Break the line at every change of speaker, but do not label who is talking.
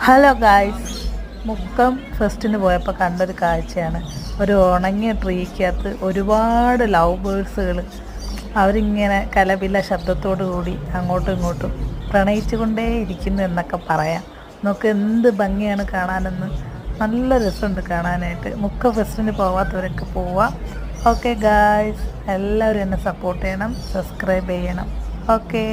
Hello guys, Mukkam ഫെസ്റ്റിന് പോയപ്പോൾ കണ്ടൊരു കാഴ്ചയാണ്. ഒരു ഉണങ്ങിയ ട്രീക്കകത്ത് ഒരുപാട് ലവ് ബേഴ്സുകൾ അവരിങ്ങനെ കലപില ശബ്ദത്തോടു കൂടി അങ്ങോട്ടും ഇങ്ങോട്ടും പ്രണയിച്ചു കൊണ്ടേ ഇരിക്കുന്നു എന്നൊക്കെ പറയാം. നമുക്ക് എന്ത് ഭംഗിയാണ് കാണാനെന്ന്. നല്ല രസമുണ്ട് കാണാനായിട്ട്. മുക്കം ഫെസ്റ്റിന് പോവാത്തവരൊക്കെ പോവാം. ഓക്കെ ഗായ്സ്, എല്ലാവരും എന്നെ സപ്പോർട്ട് ചെയ്യണം, സബ്സ്ക്രൈബ് ചെയ്യണം. ഓക്കെ.